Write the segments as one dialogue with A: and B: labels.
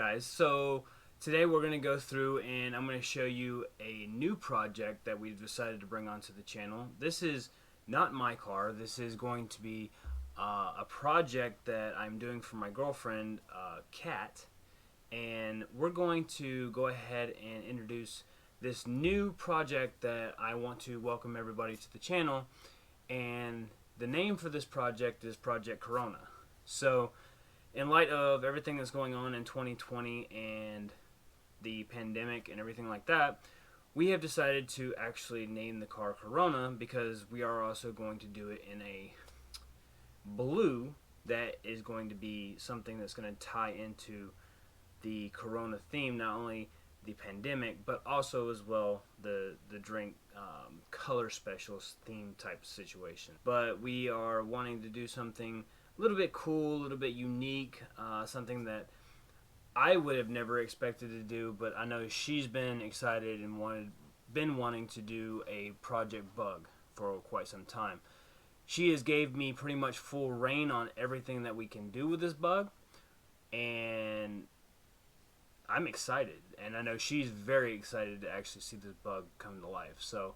A: guys, so today we're going to go through and I'm going to show you a new project that we've decided to bring onto the channel. This is not my car. This is going to be a project that I'm doing for my girlfriend, Kat, and we're going to go ahead and introduce this new project that I want to welcome everybody to the channel, and the name for this project is Project Corona. So in light of everything that's going on in 2020 and the pandemic and everything like that, we have decided to actually name the car Corona because we are also going to do it in a blue that is going to be something that's going to tie into the Corona theme, not only the pandemic but also as well the drink color specials theme type situation. But we are wanting to do something a little bit cool, a little bit unique, something that I would have never expected to do, but I know she's been excited and been wanting to do a Project Bug for quite some time. She has gave me pretty much full reign on everything that we can do with this bug, and I'm excited, and I know she's very excited to actually see this bug come to life. So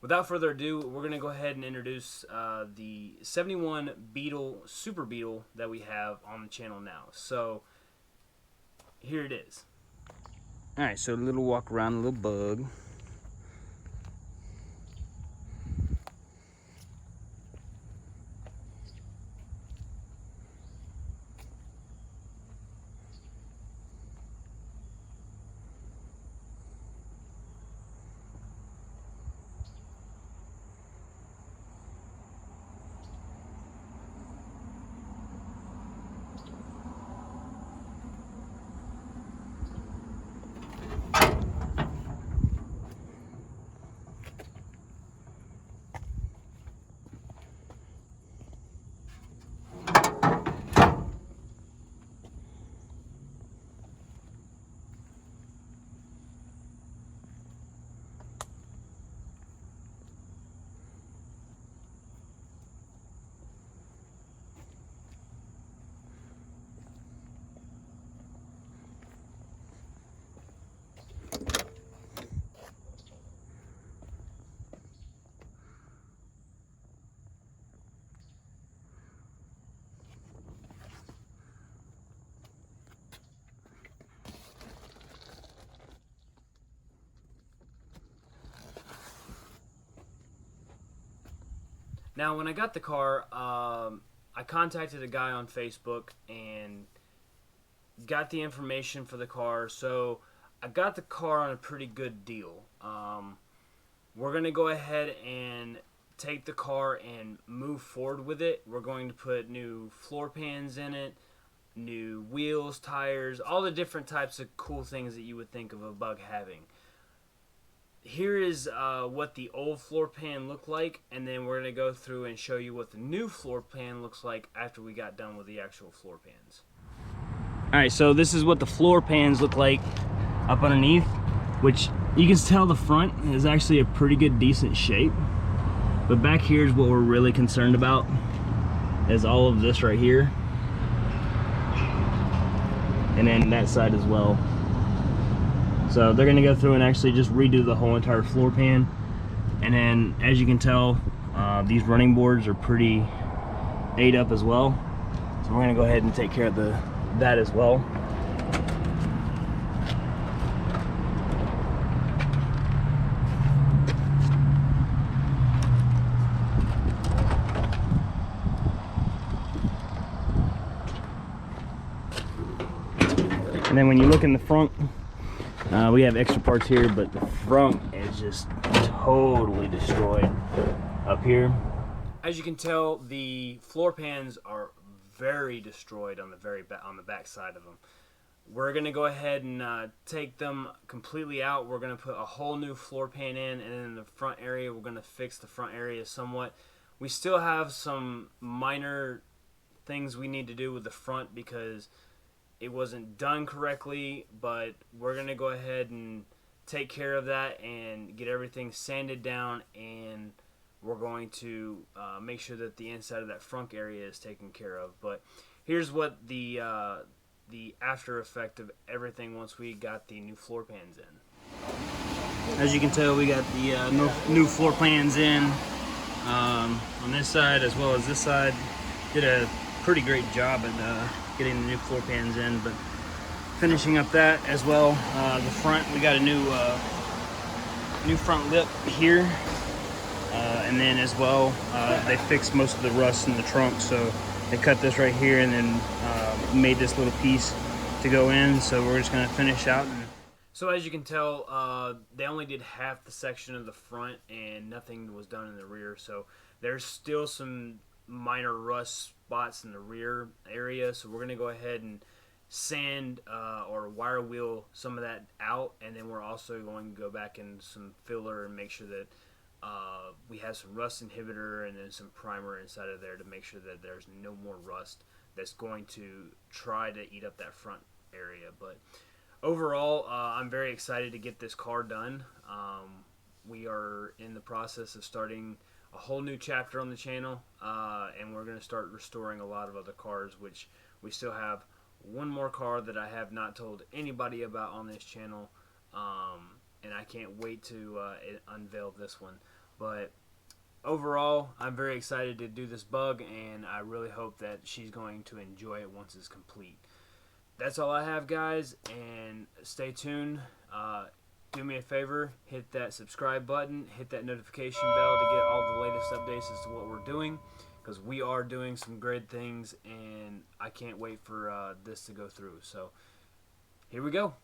A: without further ado, we're going to go ahead and introduce the 71 Bettle Superbettle that we have on the channel now. So here it is. Alright, so a little walk around, a little bug. Now, when I got the car, I contacted a guy on Facebook and got the information for the car. So I got the car on a pretty good deal. We're going to go ahead and take the car and move forward with it. We're going to put new floor pans in it, new wheels, tires, all the different types of cool things that you would think of a bug having. Here is what the old floor pan looked like, and then we're going to go through and show you what the new floor pan looks like after we got done with the actual floor pans. Alright, so this is what the floor pans look like up underneath, which you can tell the front is actually a pretty good, decent shape. But back here is what we're really concerned about, is all of this right here. And then that side as well. So they're going to go through and actually just redo the whole entire floor pan. And then, as you can tell, these running boards are pretty ate up as well. So we're going to go ahead and take care of that as well. And then when you look in the front, we have extra parts here, but the front is just totally destroyed up here. As you can tell, the floor pans are very destroyed on the back side of them. We're going to go ahead and take them completely out. We're going to put a whole new floor pan in, and in the front area, we're going to fix the front area somewhat. We still have some minor things we need to do with the front because it wasn't done correctly, but we're going to go ahead and take care of that and get everything sanded down, and we're going to make sure that the inside of that front area is taken care of. But here's what the the after effect of everything once we got the new floor pans in.
B: As you can tell, we got the new floor pans in on this side as well as this side. Did a pretty great job at getting the new floor pans in, but finishing up that as well. The front, we got a new front lip here, and then as well they fixed most of the rust in the trunk, so they cut this right here and then made this little piece to go in. So we're just going to finish out.
A: So as you can tell, they only did half the section of the front and nothing was done in the rear. So there's still some minor rust spots in the rear area. So we're going to go ahead and sand or wire wheel some of that out. And then we're also going to go back in some filler and make sure that we have some rust inhibitor and then some primer inside of there to make sure that there's no more rust that's going to try to eat up that front area. But overall, I'm very excited to get this car done. We are in the process of starting a whole new chapter on the channel, and we're going to start restoring a lot of other cars, which we still have one more car that I have not told anybody about on this channel, and I can't wait to unveil this one. But overall, I'm very excited to do this bug, and I really hope that she's going to enjoy it once it's complete. That's all I have, guys, and stay tuned. Do me a favor, hit that subscribe button, hit that notification bell to get all the latest updates as to what we're doing, because we are doing some great things, and I can't wait for this to go through. So here we go.